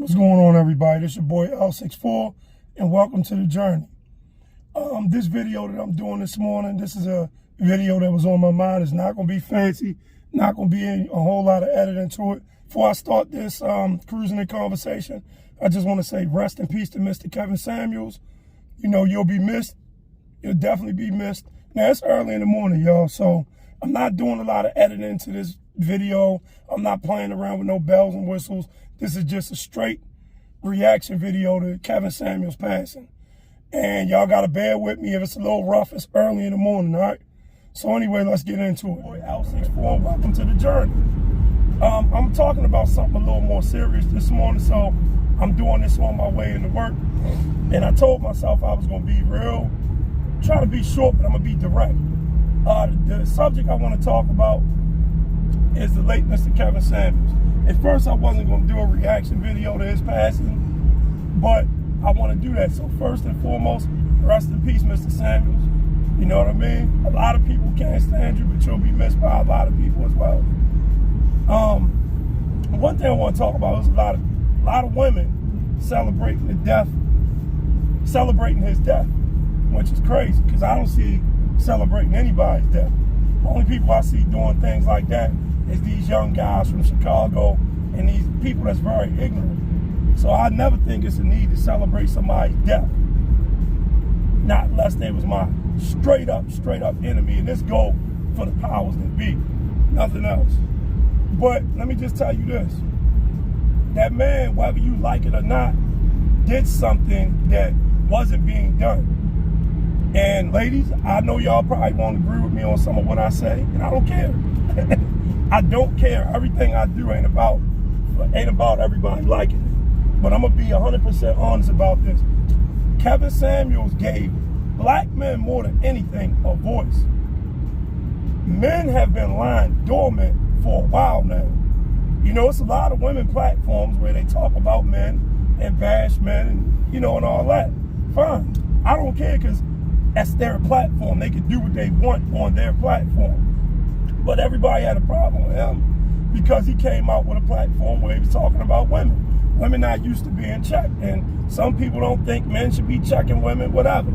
What's going on, everybody? This your boy L64, and welcome to the journey. This video that I'm doing this morning, this is a video that was on my mind. It's not going to be fancy, not going to be a whole lot of editing to it. Before I start this cruising in conversation, I just want to say rest in peace to Mr. Kevin Samuels. You know, you'll be missed. You'll definitely be missed. Now, it's early in the morning, y'all, so I'm not doing a lot of editing to this video. I'm not playing around with no bells and whistles. This is just a straight reaction video to Kevin Samuels passing. And y'all got to bear with me if it's a little rough. It's early in the morning, all right? So anyway, let's get into it. Boy, L64, welcome to the journey. I'm talking about something a little more serious this morning, so I'm doing this on my way into work. And I told myself I was going to be real, try to be short, but I'm going to be direct. The subject I want to talk about is the late Mr. Kevin Samuels. At first, I wasn't going to do a reaction video to his passing, but I want to do that. So first and foremost, rest in peace, Mr. Samuels. You know what I mean? A lot of people can't stand you, but you'll be missed by a lot of people as well. One thing I want to talk about is a lot of women celebrating his death, which is crazy because I don't see celebrating anybody's death. The only people I see doing things like that is these young guys from Chicago and these people that's very ignorant. So I never think it's a need to celebrate somebody's death, not unless they was my straight up enemy, and this go for the powers that be, nothing else. But let me just tell you this, that man, whether you like it or not, did something that wasn't being done. And ladies, I know y'all probably won't agree with me on some of what I say, and I don't care. I don't care. Everything I do ain't about everybody liking it. But I'm going to be 100% honest about this. Kevin Samuels gave black men more than anything a voice. Men have been lying dormant for a while now. You know, it's a lot of women platforms where they talk about men and bash men and, you know, and all that. Fine. I don't care because that's their platform. They can do what they want on their platform. But everybody had a problem with him because he came out with a platform where he was talking about women. Women not used to being checked. And some people don't think men should be checking women, whatever.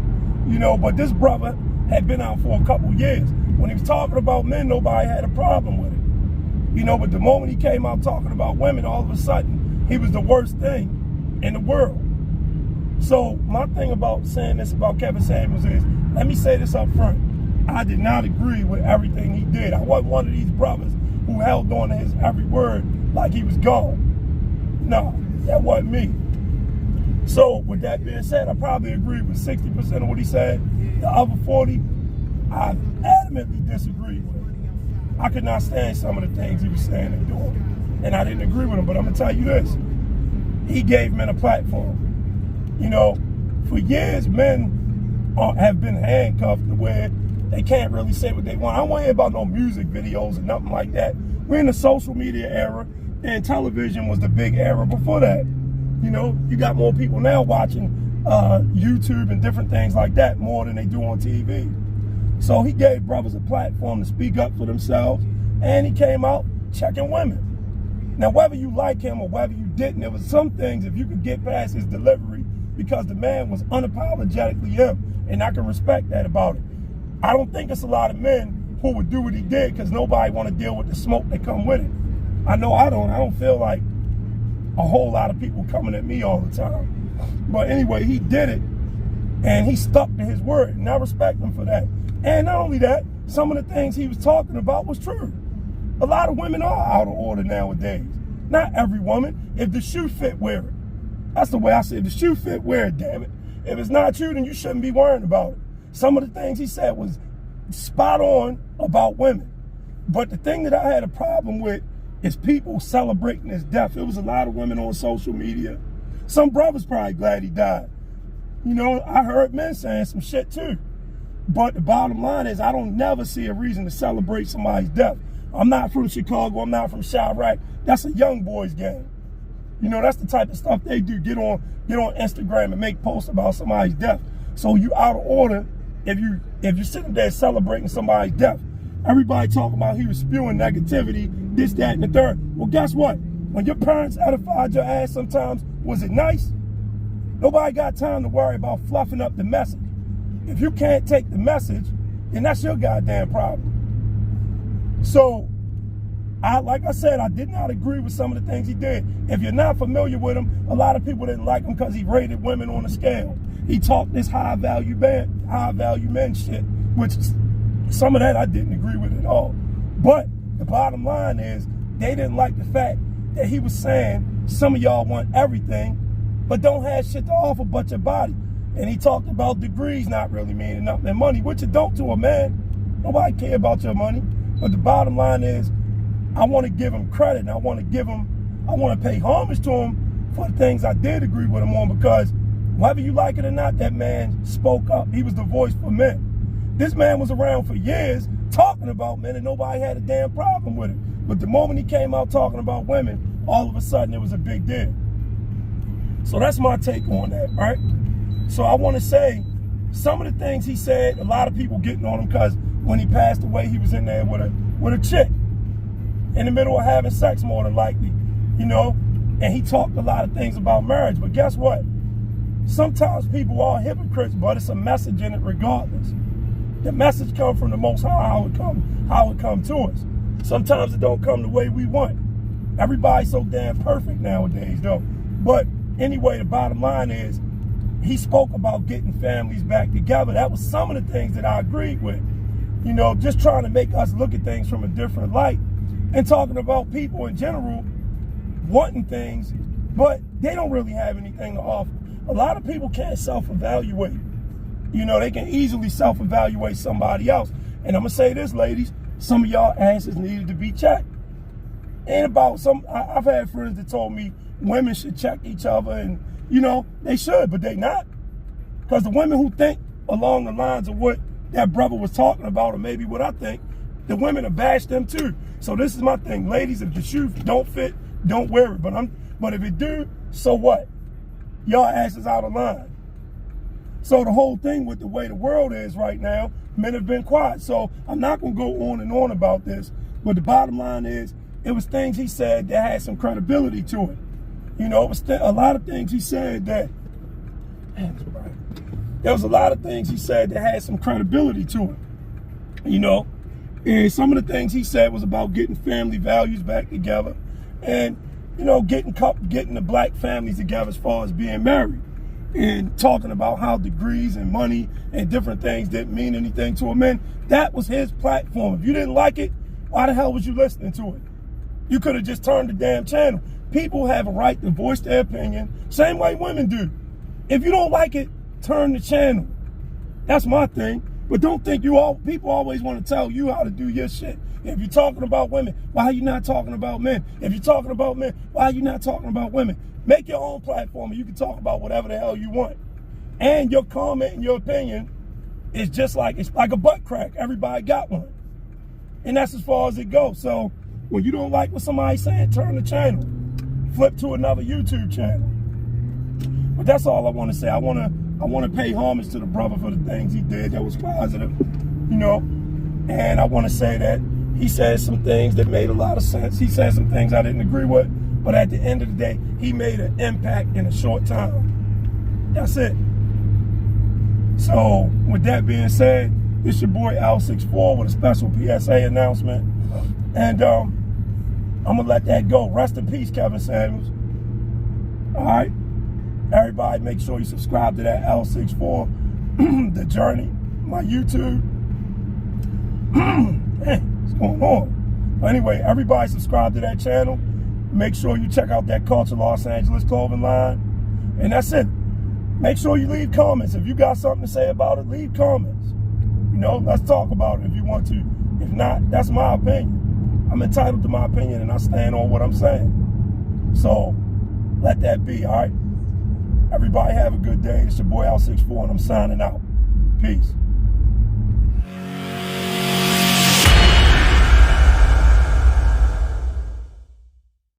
You know, but this brother had been out for a couple years. When he was talking about men, nobody had a problem with it. You know, but the moment he came out talking about women, all of a sudden, he was the worst thing in the world. So my thing about saying this about Kevin Samuels is, let me say this up front. I did not agree with everything he did. I wasn't one of these brothers who held on to his every word like he was God. No, that wasn't me. So with that being said, I probably agree with 60% of what he said. The other 40, I adamantly disagreed with. I could not stand some of the things he was saying and doing. And I didn't agree with him, but I'm gonna tell you this. He gave men a platform. You know, for years, men have been handcuffed to where they can't really say what they want. I don't want to hear about no music videos or nothing like that. We're in the social media era, and television was the big era before that. You know, you got more people now watching YouTube and different things like that more than they do on TV. So he gave brothers a platform to speak up for themselves, and he came out checking women. Now, whether you like him or whether you didn't, there was some things, if you could get past his delivery, because the man was unapologetically him, and I can respect that about it. I don't think it's a lot of men who would do what he did because nobody want to deal with the smoke that come with it. I know I don't. I don't feel like a whole lot of people coming at me all the time. But anyway, he did it, and he stuck to his word, and I respect him for that. And not only that, some of the things he was talking about was true. A lot of women are out of order nowadays. Not every woman. If the shoe fit, wear it. That's the way I say it. If the shoe fit, wear it, damn it. If it's not you, then you shouldn't be worrying about it. Some of the things he said was spot on about women. But the thing that I had a problem with is people celebrating his death. It was a lot of women on social media. Some brothers probably glad he died. You know, I heard men saying some shit too. But the bottom line is I don't never see a reason to celebrate somebody's death. I'm not from Chicago. I'm not from Chirac. That's a young boy's game. You know, that's the type of stuff they do. Get on Instagram and make posts about somebody's death. So you out of order if you're sitting there celebrating somebody's death. Everybody talking about he was spewing negativity, this, that, and the third. Well, guess what? When your parents edified your ass sometimes, Was it nice? Nobody got time to worry about fluffing up the message. If you can't take the message, then that's your goddamn problem. So, like I said, I did not agree with some of the things he did. If you're not familiar with him, a lot of people didn't like him because he rated women on a scale. He talked this high value men shit, which some of that I didn't agree with at all. But the bottom line is, they didn't like the fact that he was saying some of y'all want everything, but don't have shit to offer but your body. And he talked about degrees not really meaning nothing, and money, which it don't to a man. Nobody care about your money. But the bottom line is, I want to give him credit, and I want to pay homage to him for the things I did agree with him on, because whether you like it or not, that man spoke up. He was the voice for men. This man was around for years talking about men, and nobody had a damn problem with it. But the moment he came out talking about women, all of a sudden it was a big deal. So that's my take on that, right? So I want to say, some of the things he said, a lot of people getting on him because when he passed away, he was in there with a chick in the middle of having sex, more than likely, you know? And he talked a lot of things about marriage. But guess what? Sometimes people are hypocrites, but it's a message in it regardless. The message comes from the Most High, how it come to us. Sometimes it don't come the way we want. Everybody's so damn perfect nowadays, though. But anyway, the bottom line is, he spoke about getting families back together. That was some of the things that I agreed with. You know, just trying to make us look at things from a different light, and talking about people in general wanting things, but they don't really have anything to offer. A lot of people can't self-evaluate. You know, they can easily self-evaluate somebody else. And I'm going to say this, ladies, some of y'all asses needed to be checked. And I've had friends that told me women should check each other, and, you know, they should, but they not. Because the women who think along the lines of what that brother was talking about, or maybe what I think, the women have bashed them too. So this is my thing, ladies, if the shoe don't fit, don't wear it. But if it do, so what? Y'all asses out of line. So the whole thing with the way the world is right now, men have been quiet. So I'm not going to go on and on about this, but the bottom line is, it was things he said that had some credibility to it. You know, it was a lot of things he said that, there was a lot of things he said that had some credibility to it. You know, and some of the things he said was about getting family values back together, and, you know, getting the black families together as far as being married, and talking about how degrees and money and different things didn't mean anything to a man. That was his platform. If you didn't like it, why the hell was you listening to it? You could have just turned the damn channel. People have a right to voice their opinion, same way women do. If you don't like it, turn the channel. That's my thing. But don't think people always want to tell you how to do your shit. If you're talking about women, why are you not talking about men? If you're talking about men, why are you not talking about women? Make your own platform, and you can talk about whatever the hell you want. And your comment and your opinion is just like, it's like a butt crack. Everybody got one. And that's as far as it goes. So when you don't like what somebody's saying, turn the channel. Flip to another YouTube channel. But that's all I want to say. I want to pay homage to the brother for the things he did that was positive, you know. And I want to say that he said some things that made a lot of sense. He said some things I didn't agree with, but at the end of the day, he made an impact in a short time. That's it. So with that being said, it's your boy L64 with a special PSA announcement. And I'm going to let that go. Rest in peace, Kevin Samuels. All right. Everybody, make sure you subscribe to that L64, The Journey, my YouTube. Hey, what's going on? But anyway, everybody subscribe to that channel. Make sure you check out that Culture Los Angeles clothing line. And that's it. Make sure you leave comments. If you got something to say about it, leave comments. You know, let's talk about it if you want to. If not, that's my opinion. I'm entitled to my opinion, and I stand on what I'm saying. So let that be, all right? Everybody have a good day. It's your boy L64, and I'm signing out. Peace.